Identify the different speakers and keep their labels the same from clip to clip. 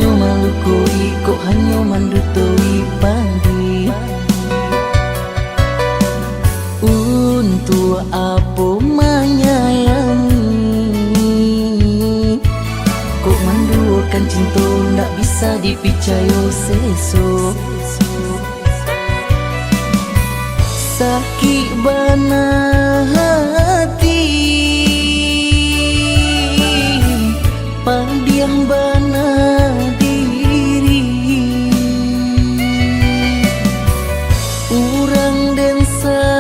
Speaker 1: hanyo malukui, kok hanyo mandutui padi. Untuk apa menyayangi, kok manduakan cinta ndak bisa dipicayo seso. Sakit bana hati, pandiang bana diri. Urang dan sayangi,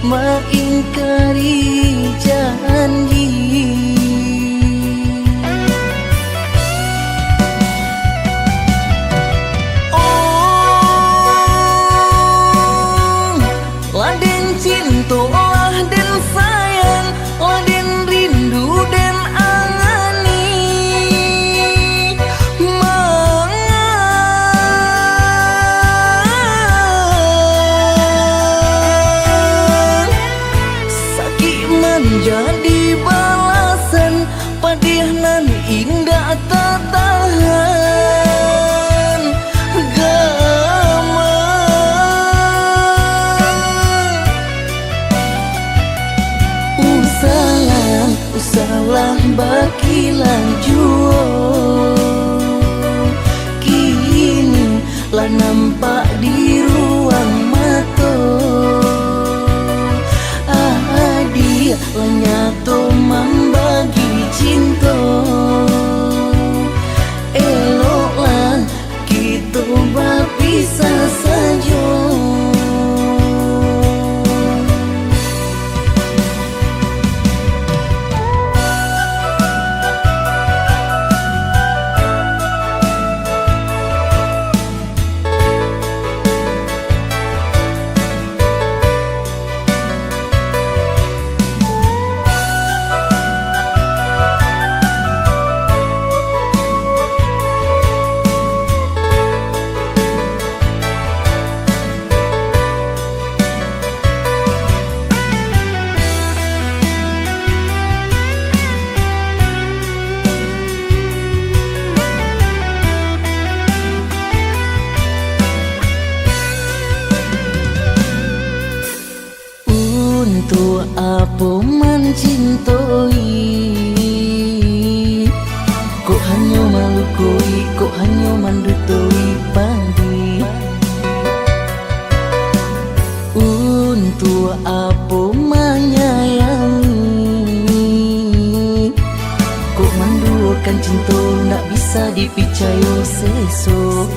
Speaker 1: mengingkari janji. Jadi balasan padihnan indah tertahan gama. Usalah bakilan juo, kini lah nampak di ruang mata. Nyatu membagi cinta, eloklah kita berpisah saja. Untuk apa mencintai, kok hanya malukui, kok hanya mandutui padi. Untuk apa menyayangi, kok manduakan cinta ndak bisa dipicayo seso.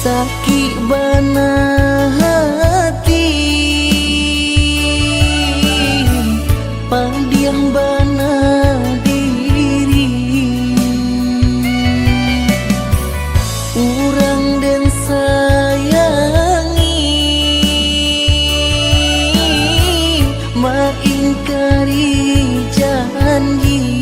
Speaker 1: Sakit bana hati, pandiang bana diri. Urang dan sayangi, mengingkari janji.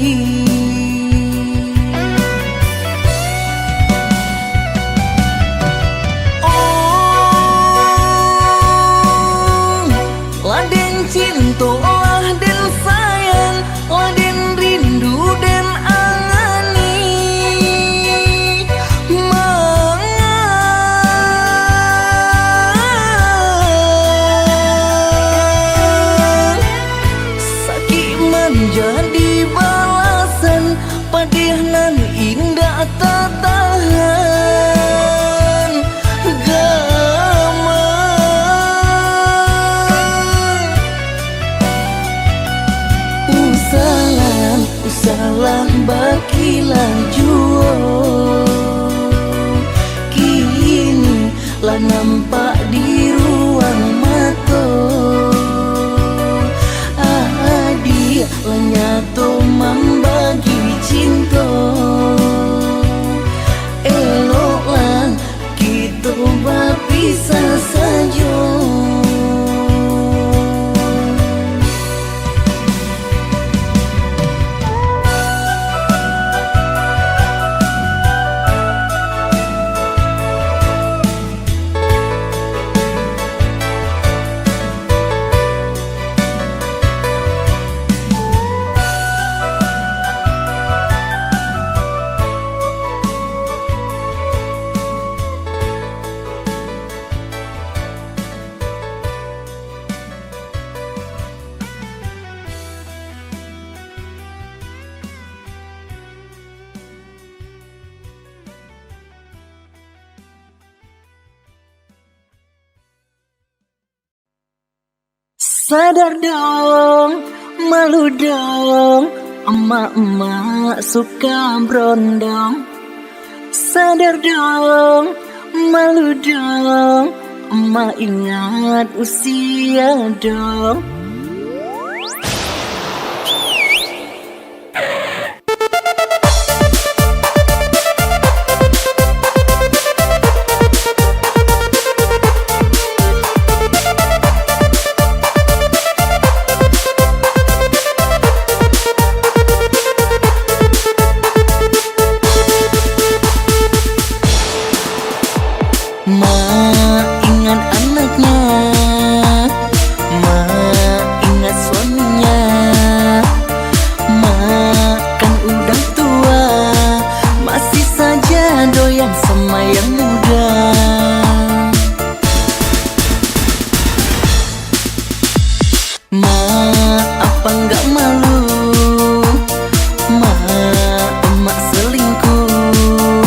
Speaker 1: Cinta dan sayang, dan rindu dan angani, sakit menjadi balasan padihnan indah tertahan gama. Usalah bakilan juo, kini lah nampak di ruang mata. Dia lah nyatu membagi cinta, eloklah kita berpisah saja. Sadar dong, malu dong, emak-emak suka berondong. Sadar dong, malu dong, emak ingat usia dong. Mak ingat anaknya, mak ingat suaminya, mak kan udah tua, masih saja doyan sama yang muda. Mak apa nggak malu, mak emak selingkuh,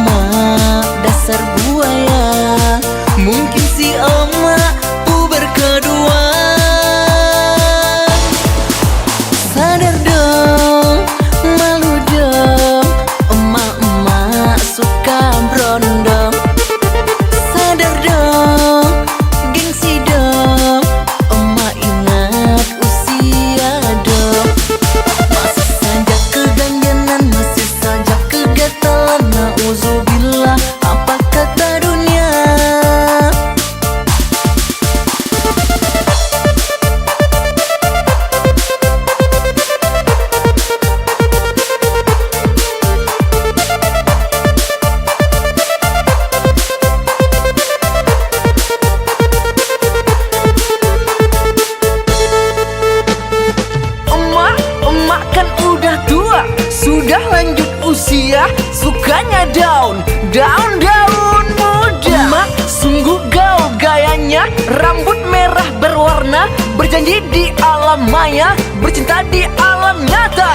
Speaker 1: mak dasar buaya, mungkin si emak puber kedua. Sadar dong, malu dong, emak-emak suka berondong. Sadar dong, gengsi dong, emak ingat usia dong. Masih saja keganjanan, masih saja kegatalan, na'udzubillah, apa kata dunia. Emak kan udah tua, sudah lanjut usia, sukanya daun muda. Emak sungguh gaul gayanya, rambut merah berwarna, berjanji di alam maya, bercinta di alam nyata.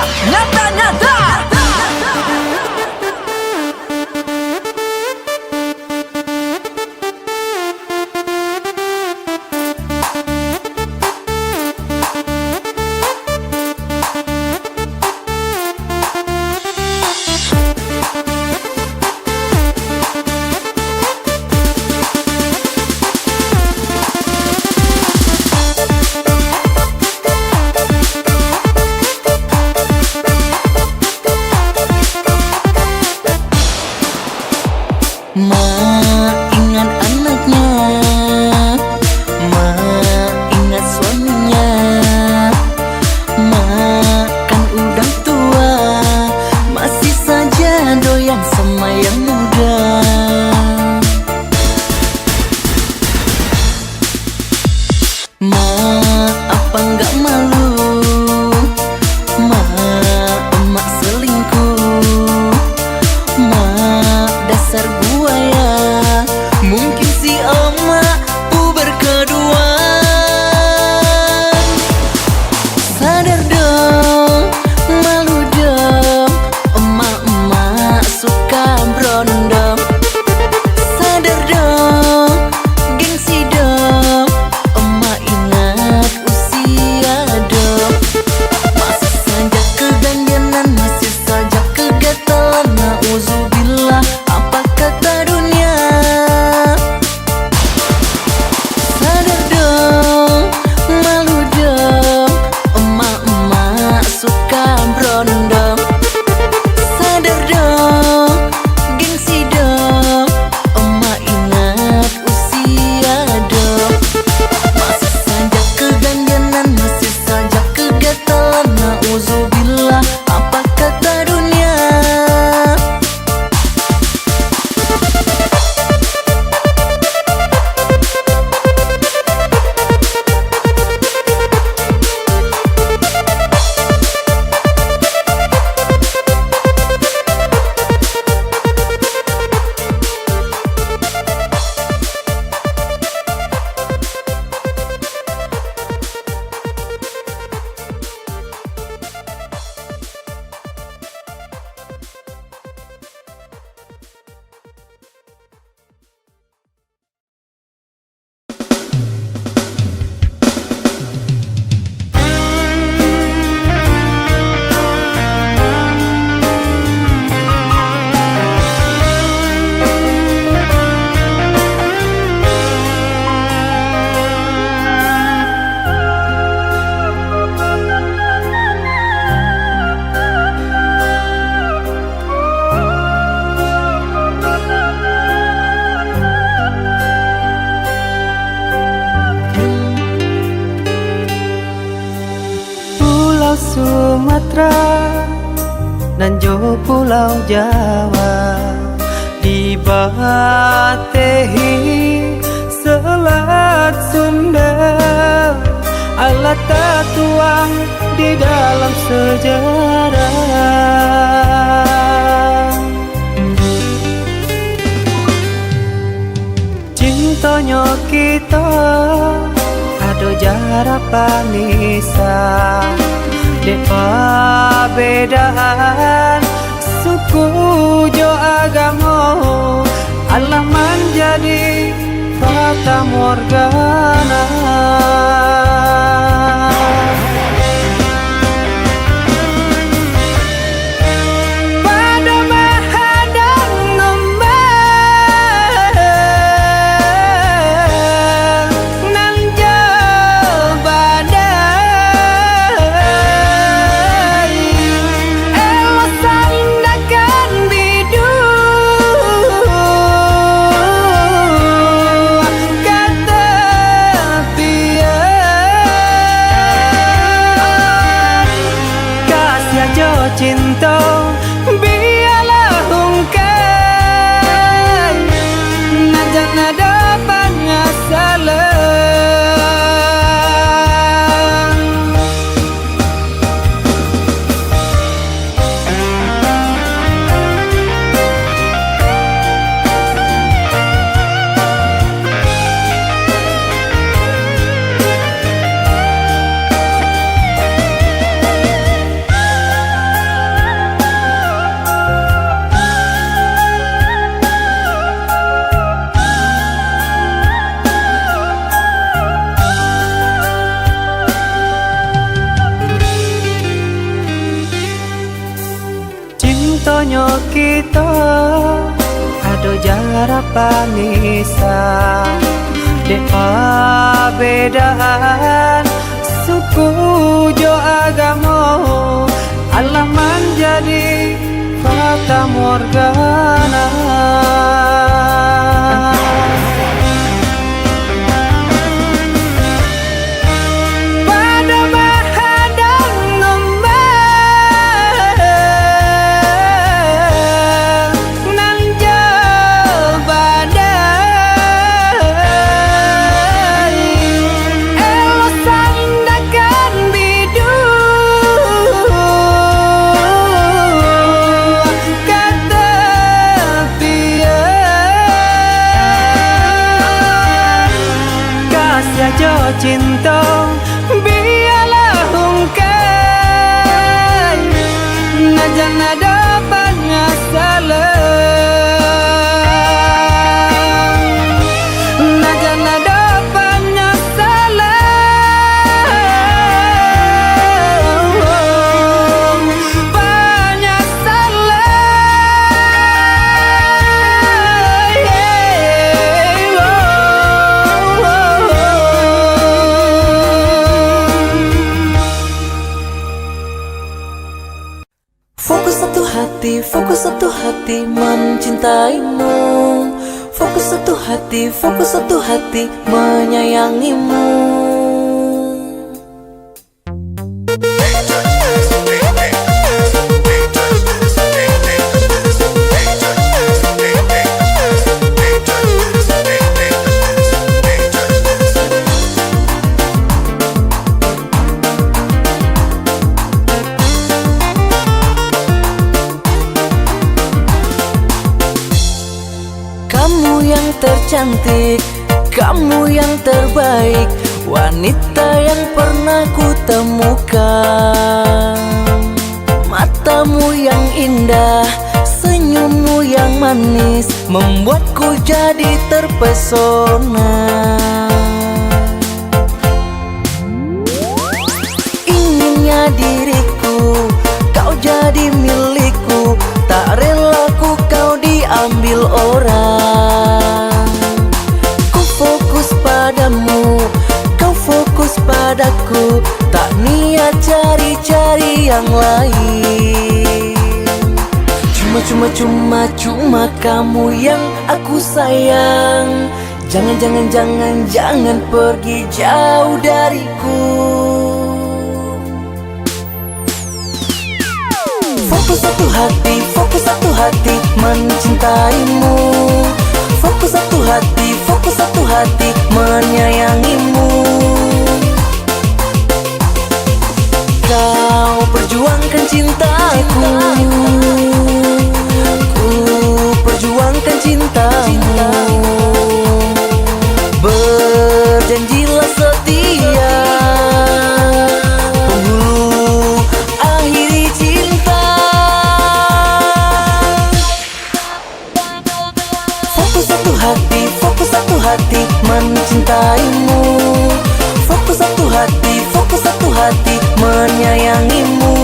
Speaker 2: Pulau Sumatera dan jo Pulau Jawa, di Batehi Selat Sunda, Allah tertuang di dalam sejarah. Cintonya kita ado jarak panisa, depa bedaan suku jo agama, Allah menjadi fata morgana. Cinta biarlah ungkai, najan ada penyesalan. Cintonya kita ado jarak panisa, depa bedaan suku jo agama, Allah menjadi fata morgana. Cinta biarlah ungkai, najan ada penyesalan, najan ada penyesalan, penyesalan.
Speaker 1: Fokus satu hati mencintaimu, fokus satu hati menyayangimu. Kamu yang tercantik, kamu yang terbaik, wanita yang pernah ku temukan. Matamu yang indah, senyummu yang manis, membuatku jadi terpesona. Inginnya diriku, kau jadi milikku, tak relaku kau diambil orang. Ku fokus padamu, kau fokus padaku, tak niat cari-cari yang lain. Cuma kamu yang aku sayang. Jangan pergi jauh dariku. fokus satu hati mencintaimu. Fokus satu hati menyayangimu. Kau perjuangkan cintaku, ku perjuangkan cintamu. Berjanjilah setia, penghulu akhiri cinta. Fokus satu hati mencintaimu. Fokus satu hati menyayangimu.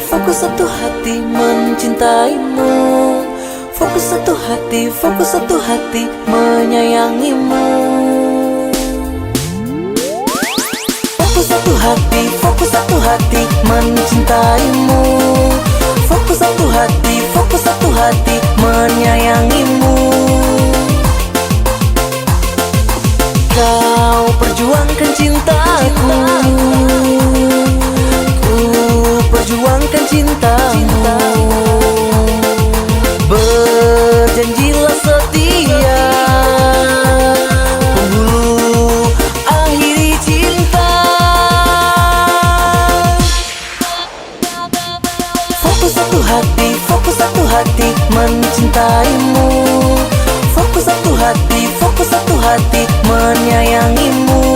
Speaker 1: Fokus satu hati mencintaimu. Fokus satu hati menyayangimu. Fokus satu hati mencintaimu. Fokus satu hati menyayangimu. Kau perjuangkan cintaku, perjuangkan cintamu. Berjanjilah setia, penghulu akhiri cinta. Fokus satu hati mencintaimu. Fokus satu hati menyayangimu.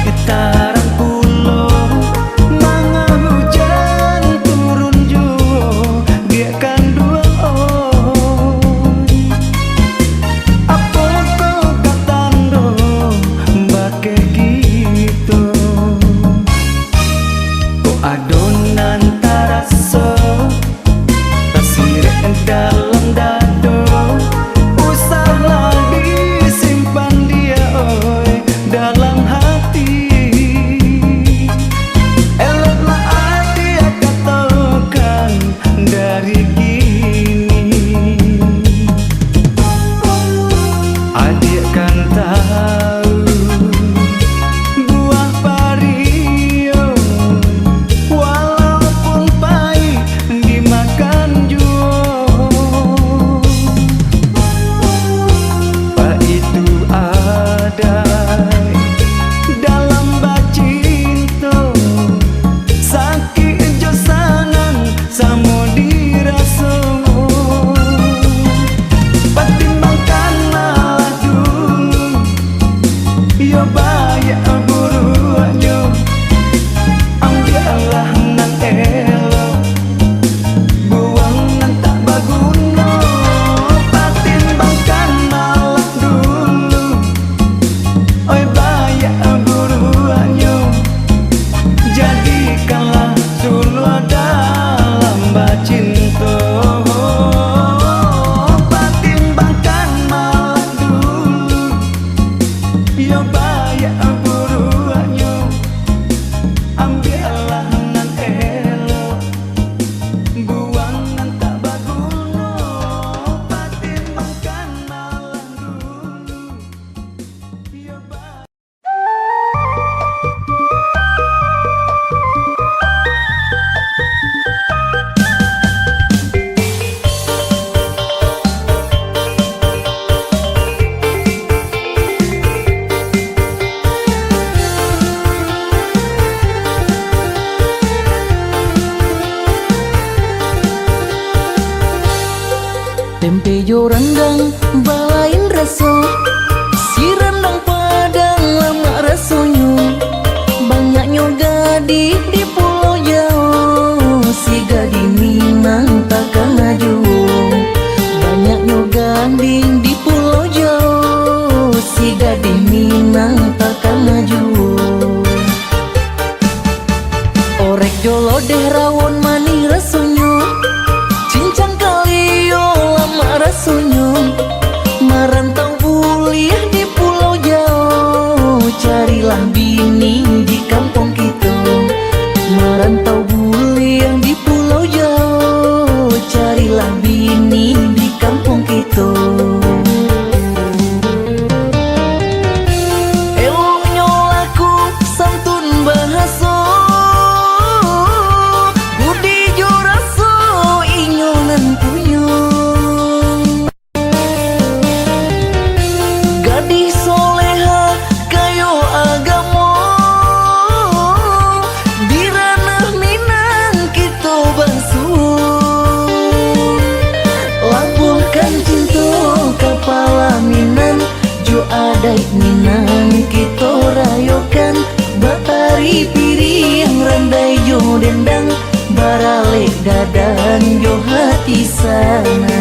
Speaker 2: sekitaran pulau, manga hujan turun juo, dia kan dua apa kau katando bake gitu. Oh adonan taraso tasirek dalam dado, usahlah disimpan dia oi dalam hati. Eloklah adik katakan dari kini, adik kan tahu buah pario walaupun pahit dimakan juo. Pak itu ada dalam bacinto, sakit josanan samo diraso. Pertimbangkanlah dulu, yo banyak buruannya, ambillah nan elok, buang nan tak baguna. Pertimbangkanlah dulu, oi banyak buruannya, jadikanlah sulu dalam bacinto. Pertimbangkanlah dulu, yo banyak buruannya, ambillah nan elok, buang nan tak baguna. Pertimbangkanlah dulu, yo banyak.
Speaker 1: Tempe jo rendang balain raso, si rendang padang lama rasonyo. Banyaknya gadis di Pulau Jawa, si gadis Minang takkan ngaju. Banyaknya gadis di Pulau Jawa, si gadis Minang takkan ngaju. Orek jolo deh rawon manis rasonyo, cincang kalio lama rasonyo. Merantau kuliah di Pulau Jawa, carilah bini di kampung kita. Merantau kuliah di Pulau Jawa, carilah bini di kampung kita. Eloknya laku santun bahasa, budi jo raso inyonan punya. Gadis soleha kayo agama, di ranah Minang kita basuh. Labuhkan cinta kepala Minang, jo adai Minang kita rayokan. Batari piring randai jo dendang, barale dadang jo hati sana.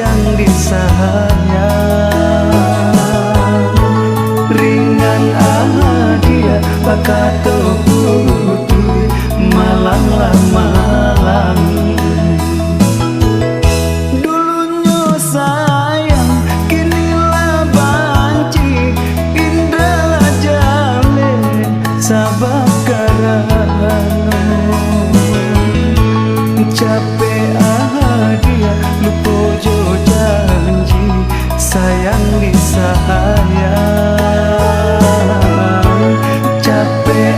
Speaker 2: sayang disayang ringan dia bakato putui malang lah malang dulunya sayang kinilah banci indra jale sabab karana capek dia lupa jo janji sayang disayang capek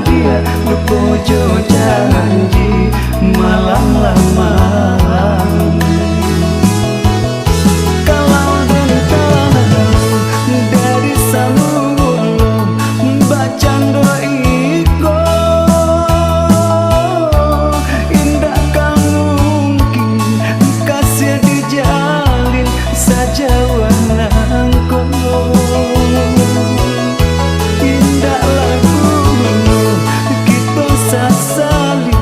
Speaker 2: dia lupa jo janji malang lah malang kalau dentang dari samulung bacang doiko indah kang mungkin kasih dijalin saja wanangku indah lagu kita sasali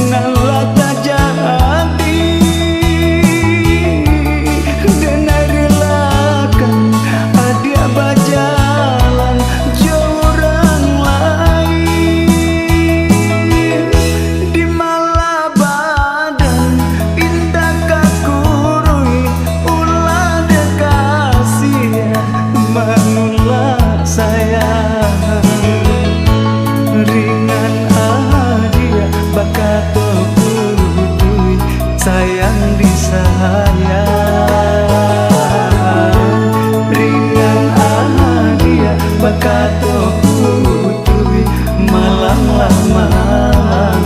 Speaker 2: ngalah tak jadi dan relakan adia berjalan jauh orang lain di malah badan indah kakurui ulah dekasih manulah sayang ringan dia bakato putui sayang disayang ringan dia bakato putui malang lah malang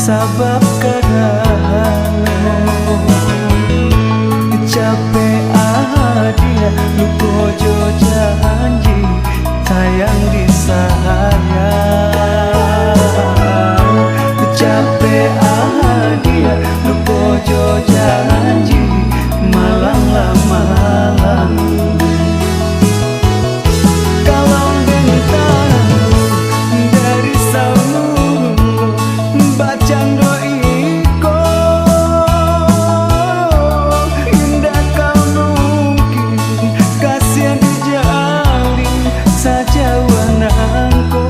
Speaker 2: sabab karana capek dia lupa jo janji sayang disayang capek dia lupa jo janji malang lah malang kalau bentang dari samulung bacang doiko indah kau mungkin kasih dijalin saja wanangku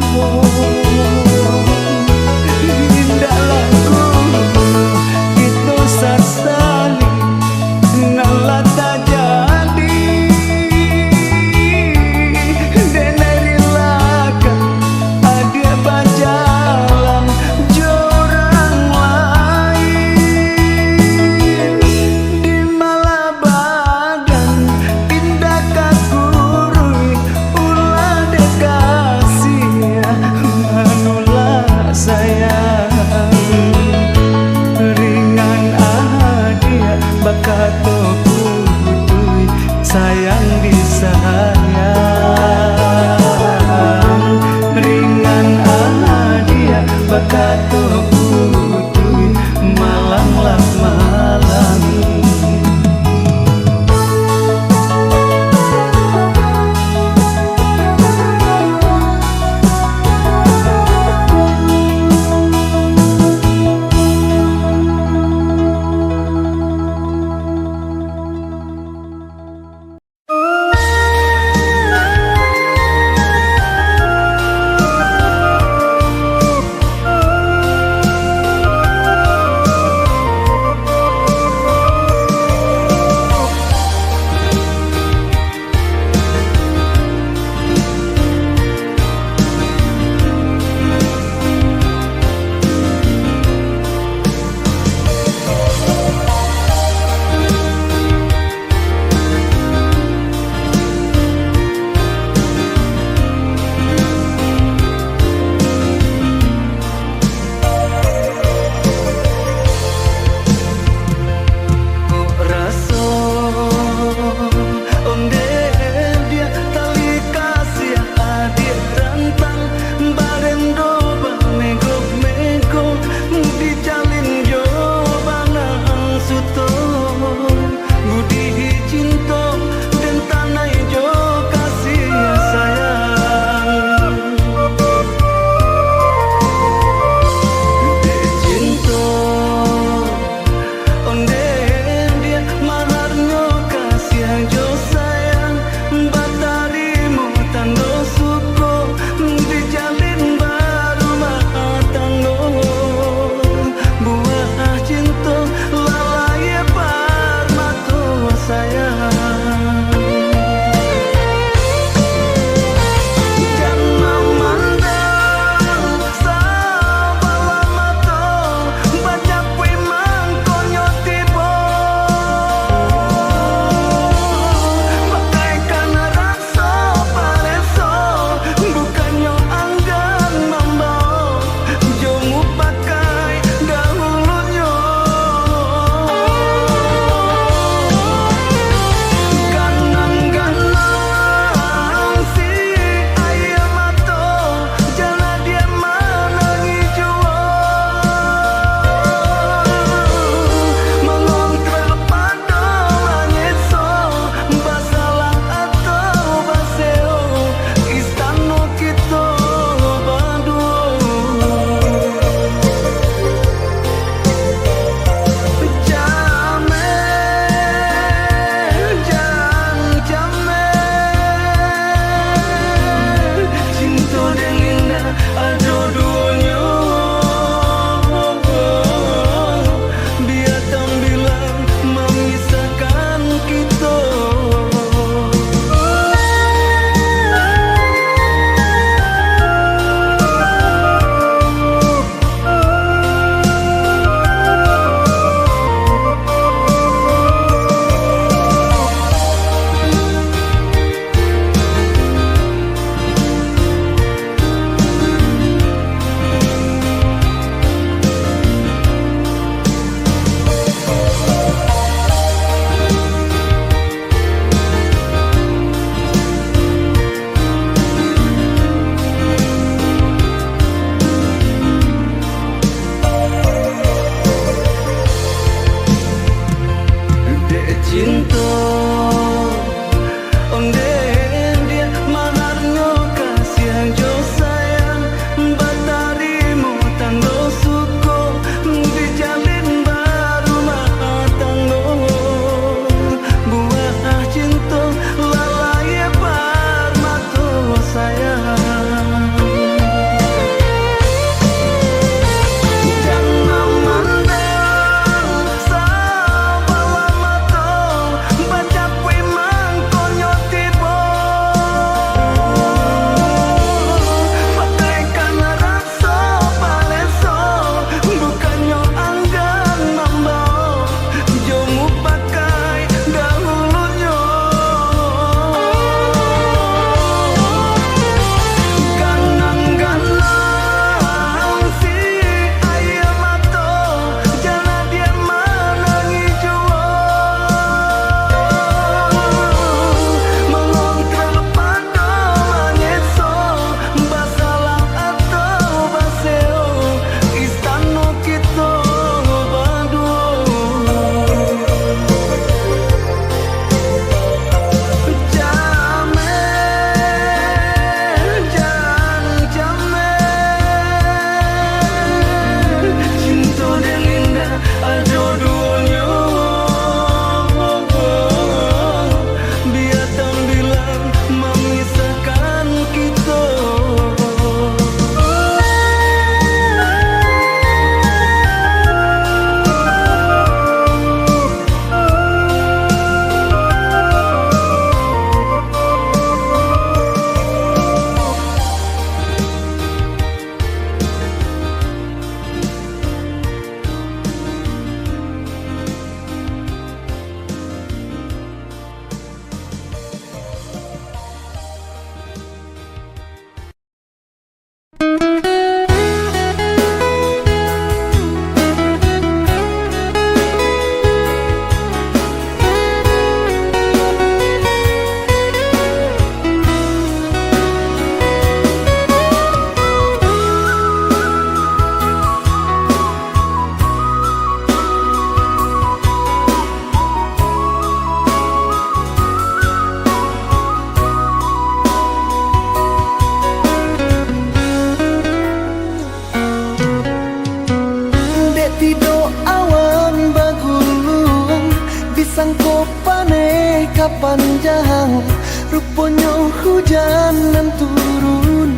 Speaker 2: panjang, rupanya hujan dan turun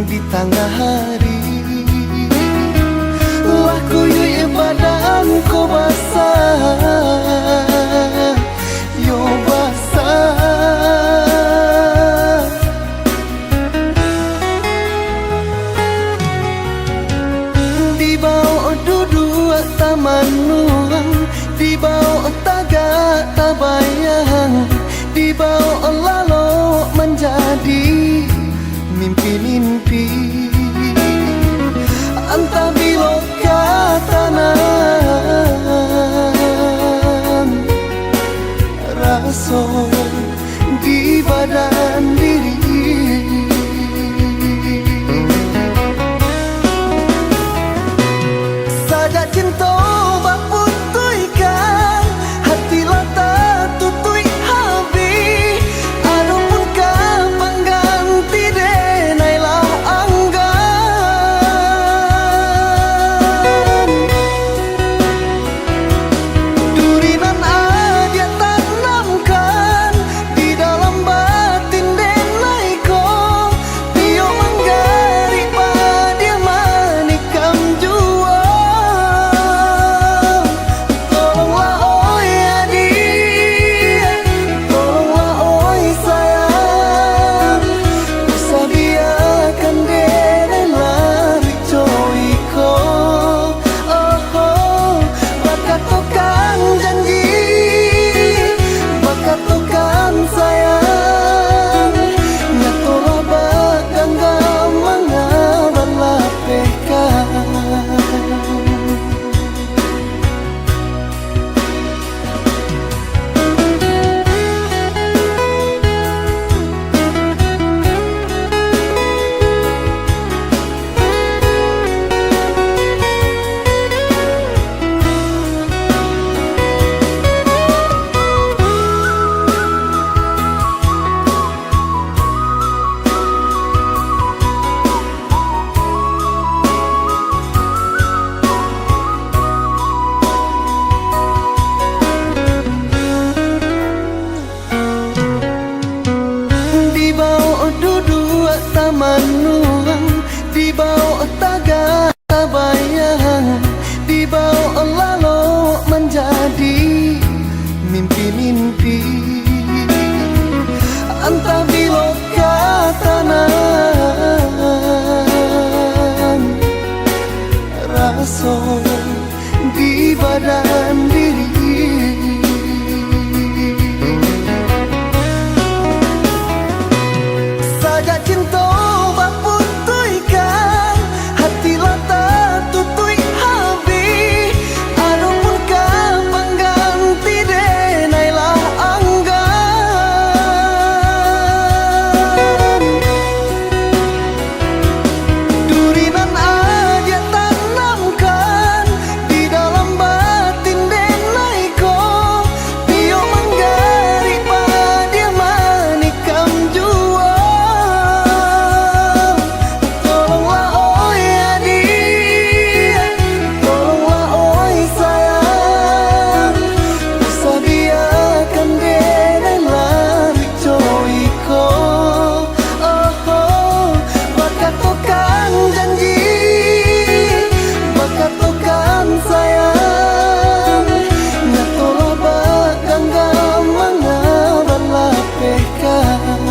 Speaker 2: di tengah hari. Wah kuyuy badan ko basah, yo basah. Di bawah duduk taman nuang, di bawah tagak tabayang, di bawah lalu menjadi mimpi-mimpi. Entah bila katanan rasa di badan diri. Sajak cinta baputuikan, hati lata tutui habis. Adapun kapan ganti denailah anggan. Durinan adia tanamkan di dalam batin denaiko. Dia menggari padia manikam jua. Tolonglah oi adik, tolonglah oi sayang. Usah biarkan dene lari coiko. Oh, bakat tokan janji, bakat tokan sayang. Nyatolah bakang gamangan lapekan. Di bawah duduk taman nuang, di bawah tagak tabayang, di bawah lalu menjadi mimpi-mimpi. Entah bila katanan rasa di badan diri. Sajak cinta baputuikan, hati lata tutui habis. Adapun kapan ganti denailah anggan. Durinan adia tanamkan di dalam batin denaiko. Dia menggari padia manikam jua. Tolonglah oi adik, tolonglah oi sayang. Usah biarkan dene lari coiko. Oh, bakat tokan janji, bakat tokan sayang. Nyatolah bakang gamangan lapekan.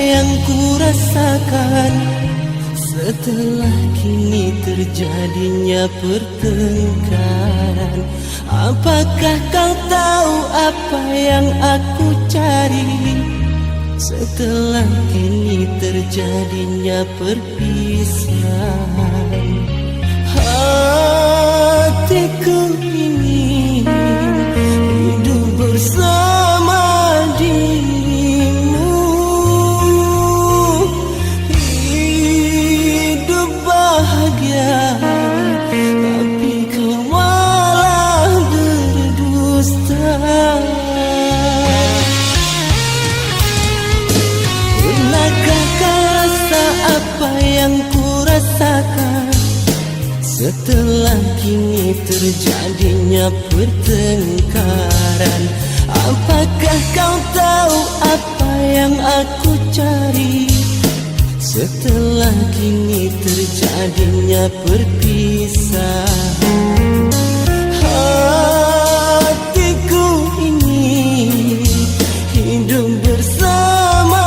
Speaker 2: yang ku rasakan setelah kini terjadinya pertengkaran? Apakah kau tahu apa yang aku cari? Setelah kini terjadinya perpisahan, hatiku ingin hidup bersama dirimu, hidup bahagia, tapi kau malah berdusta. Pernahkah kau rasa apa yang ku rasakan setelah kini terjadinya pertengkaran? Apakah kau tahu apa yang aku cari? Setelah kini terjadinya perpisahan, hatiku ingin hidup bersama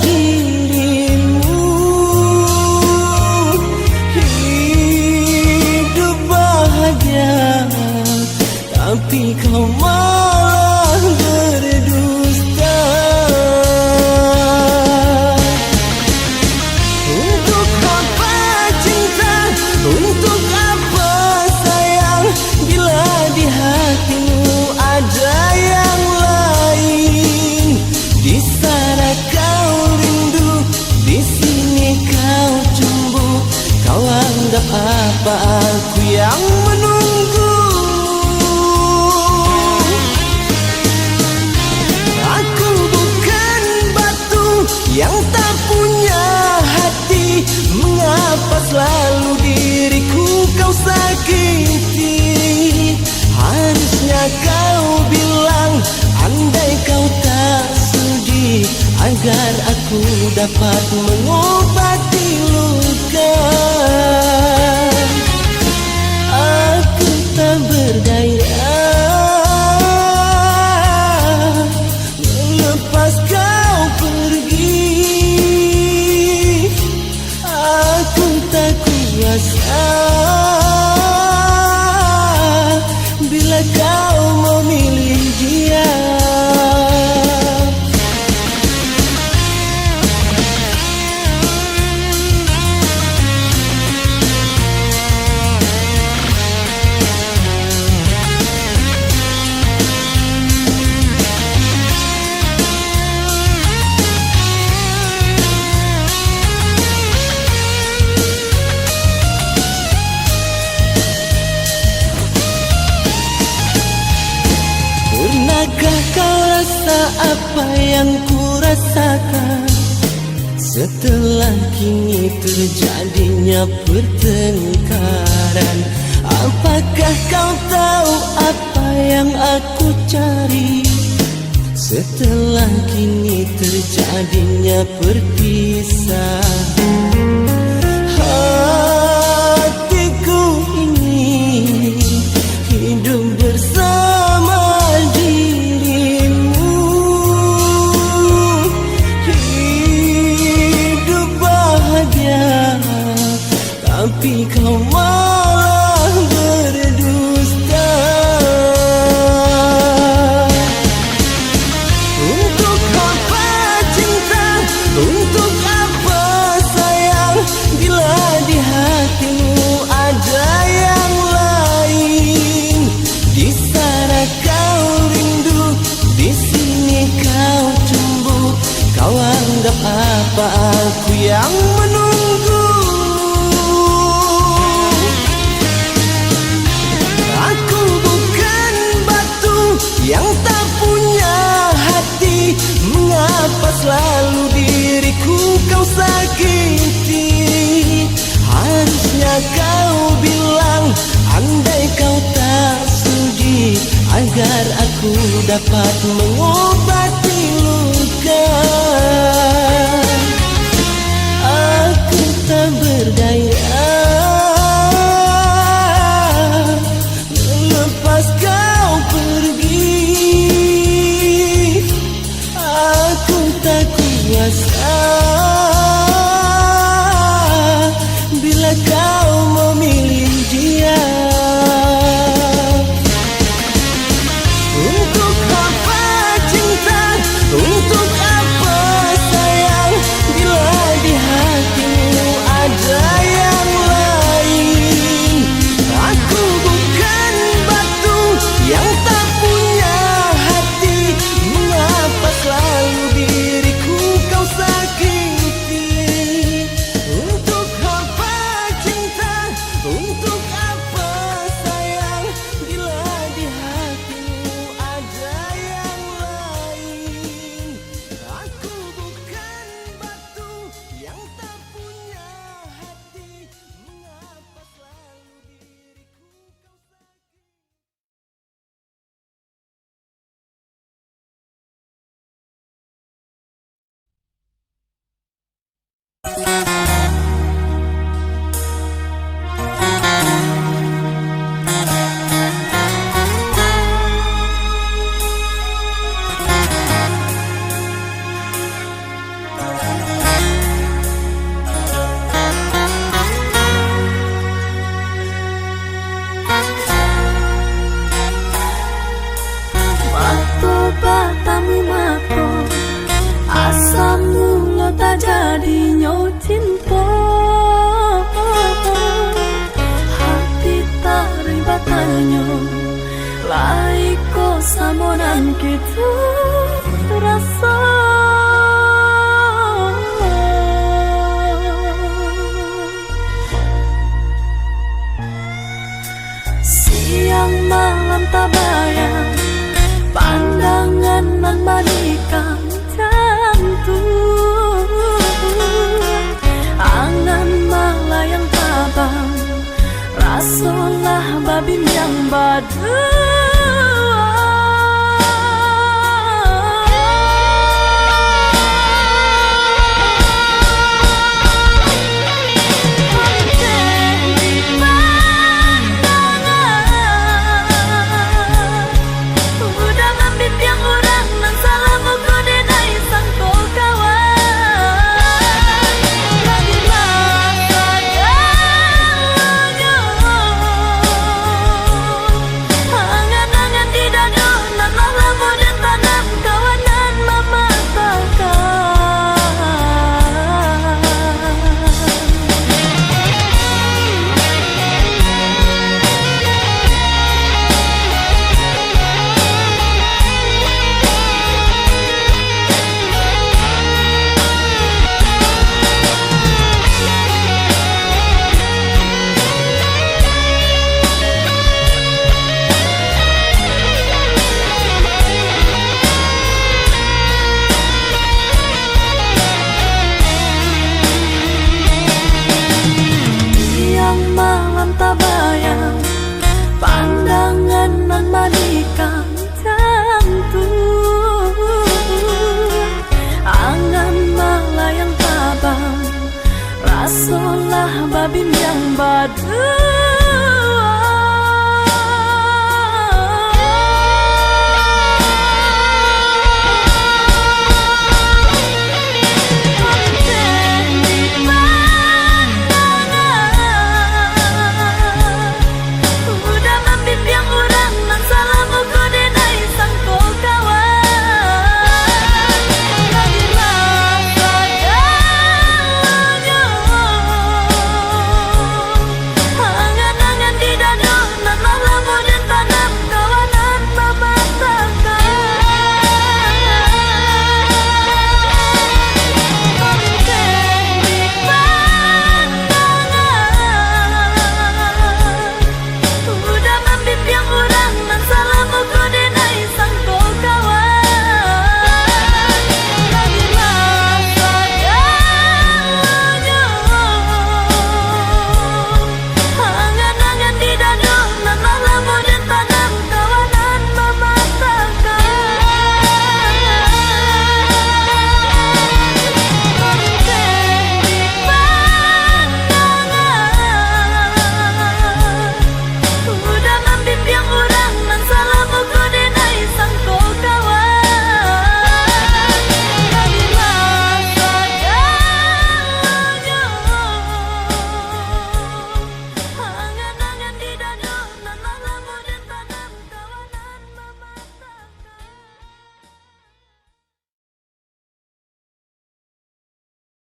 Speaker 2: dirimu, hidup bahagia, tapi kau malah berdusta. Untuk apa cinta, untuk apa sayang, bila di hatimu ada yang lain? Di sana kau rindu, di sini kau cembu. Kau anggap apa aku yang menunggu? Aku bukan batu yang tak punya hati. Mengapa selalu diriku kau sakiti? Harusnya kau bilang, andai kau tak sudi, agar aku dapat mengobati luka. Aku tak berdaya melepas kau pergi. Aku tak kuasa bila kau memilih dia. Pernahkah kau rasa apa yang ku rasakan setelah kini terjadinya pertengkaran? Apakah kau tahu apa yang aku cari? Setelah kini terjadinya perpisahan, hatiku ingin hidup bersama dirimu, hidup bahagia, tapi kau malah berdusta. Untuk apa cinta, untuk apa sayang, bila di hatimu ada yang lain? Di sana kau rindu, di sini kau cembu. Kau anggap apa aku yang menunggu? Aku bukan batu yang tak punya hati. Mengapa selalu diriku kau sakiti? Harusnya kau bilang, andai kau tak sudi, agar aku dapat mengobati luka. Aku tak berdaya melepas kau pergi. Aku tak kuasa
Speaker 3: kamu mato, asamu lo tak jadi nyocinto. Hati tak ribatanyo, laiko samonan gitu rasa. Siang malam tak bayang, pandangan nan manikan jantung. Angan malayang tabang, rasolah babin yang badu.